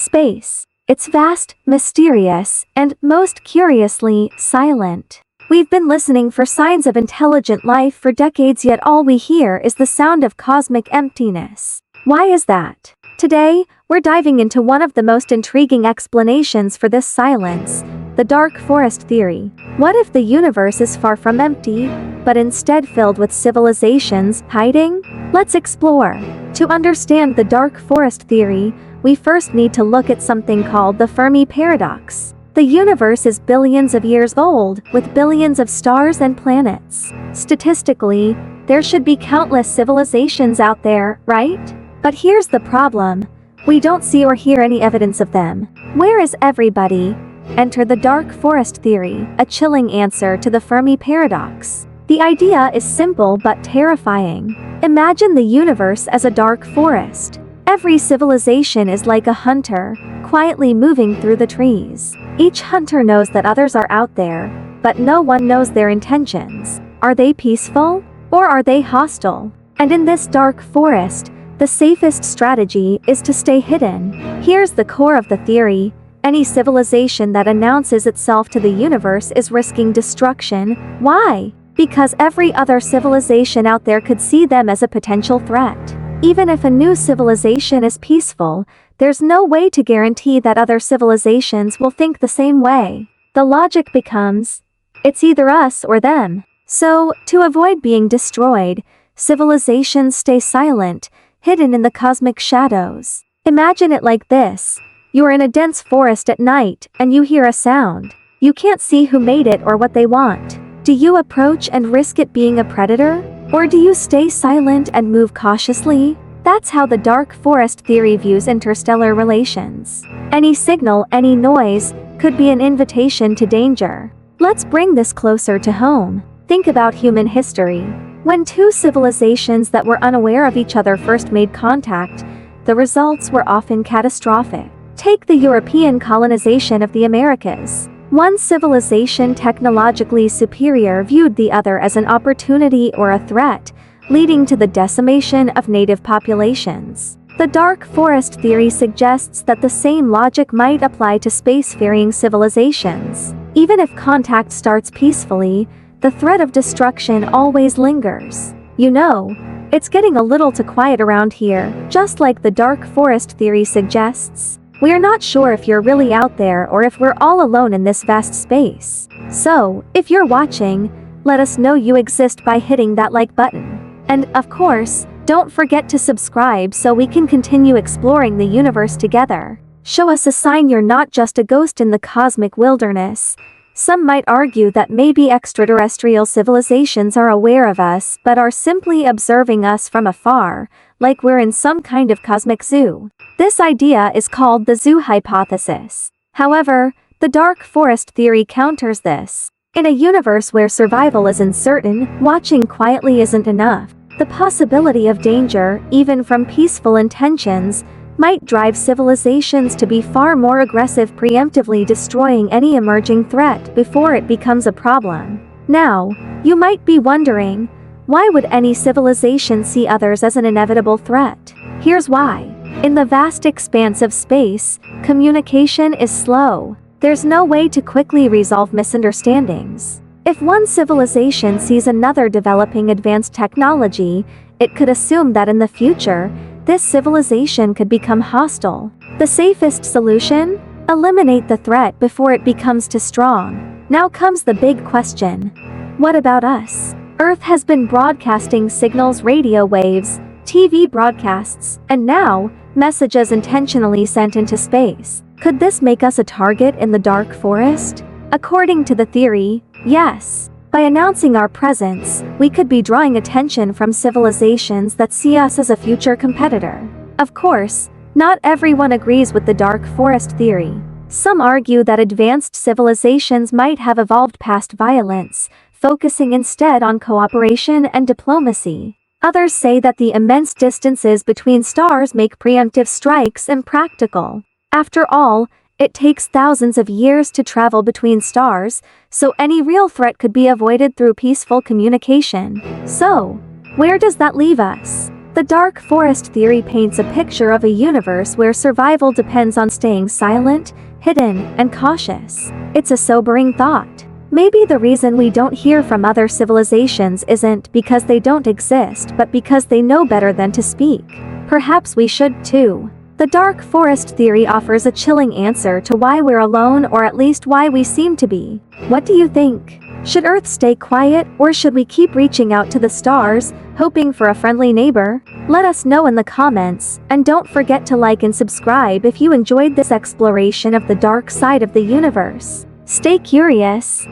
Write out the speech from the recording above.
Space. It's vast, mysterious, and, most curiously, silent. We've been listening for signs of intelligent life for decades, yet all we hear is the sound of cosmic emptiness. Why is that? Today, we're diving into one of the most intriguing explanations for this silence, the dark forest theory. What if the universe is far from empty, but instead filled with civilizations hiding? Let's explore. To understand the dark forest theory, we first need to look at something called the Fermi paradox. The universe is billions of years old, with billions of stars and planets. Statistically, there should be countless civilizations out there, right? But here's the problem. We don't see or hear any evidence of them. Where is everybody? Enter the dark forest theory, a chilling answer to the Fermi paradox. The idea is simple but terrifying. Imagine the universe as a dark forest. Every civilization is like a hunter, quietly moving through the trees. Each hunter knows that others are out there, but no one knows their intentions. Are they peaceful? Or are they hostile? And in this dark forest, the safest strategy is to stay hidden. Here's the core of the theory. Any civilization that announces itself to the universe is risking destruction. Why? Because every other civilization out there could see them as a potential threat. Even if a new civilization is peaceful, there's no way to guarantee that other civilizations will think the same way. The logic becomes, it's either us or them. So, to avoid being destroyed, civilizations stay silent, hidden in the cosmic shadows. Imagine it like this. You're in a dense forest at night, and you hear a sound. You can't see who made it or what they want. Do you approach and risk it being a predator? Or do you stay silent and move cautiously? That's how the dark forest theory views interstellar relations. Any signal, any noise, could be an invitation to danger. Let's bring this closer to home. Think about human history. When two civilizations that were unaware of each other first made contact, the results were often catastrophic. Take the European colonization of the Americas. One civilization technologically superior viewed the other as an opportunity or a threat, leading to the decimation of native populations. The dark forest theory suggests that the same logic might apply to spacefaring civilizations. Even if contact starts peacefully, the threat of destruction always lingers. You know, it's getting a little too quiet around here, just like the dark forest theory suggests. We're not sure if you're really out there or if we're all alone in this vast space. So, if you're watching, let us know you exist by hitting that like button. And, of course, don't forget to subscribe so we can continue exploring the universe together. Show us a sign you're not just a ghost in the cosmic wilderness. Some might argue that maybe extraterrestrial civilizations are aware of us but are simply observing us from afar, like we're in some kind of cosmic zoo. This idea is called the zoo hypothesis. However, the dark forest theory counters this. In a universe where survival is uncertain, watching quietly isn't enough. The possibility of danger, even from peaceful intentions, might drive civilizations to be far more aggressive, preemptively destroying any emerging threat before it becomes a problem. Now, you might be wondering, why would any civilization see others as an inevitable threat? Here's why. In the vast expanse of space, communication is slow. There's no way to quickly resolve misunderstandings. If one civilization sees another developing advanced technology, it could assume that in the future, this civilization could become hostile. The safest solution? Eliminate the threat before it becomes too strong. Now comes the big question. What about us? Earth has been broadcasting signals, radio waves, TV broadcasts, and now, messages intentionally sent into space. Could this make us a target in the dark forest? According to the theory, yes. By announcing our presence, we could be drawing attention from civilizations that see us as a future competitor. Of course, not everyone agrees with the dark forest theory. Some argue that advanced civilizations might have evolved past violence, focusing instead on cooperation and diplomacy. Others say that the immense distances between stars make preemptive strikes impractical. After all, it takes thousands of years to travel between stars, so any real threat could be avoided through peaceful communication. So, where does that leave us? The dark forest theory paints a picture of a universe where survival depends on staying silent, hidden, and cautious. It's a sobering thought. Maybe the reason we don't hear from other civilizations isn't because they don't exist but because they know better than to speak. Perhaps we should too. The dark forest theory offers a chilling answer to why we're alone, or at least why we seem to be. What do you think? Should Earth stay quiet, or should we keep reaching out to the stars, hoping for a friendly neighbor? Let us know in the comments, and don't forget to like and subscribe if you enjoyed this exploration of the dark side of the universe. Stay curious.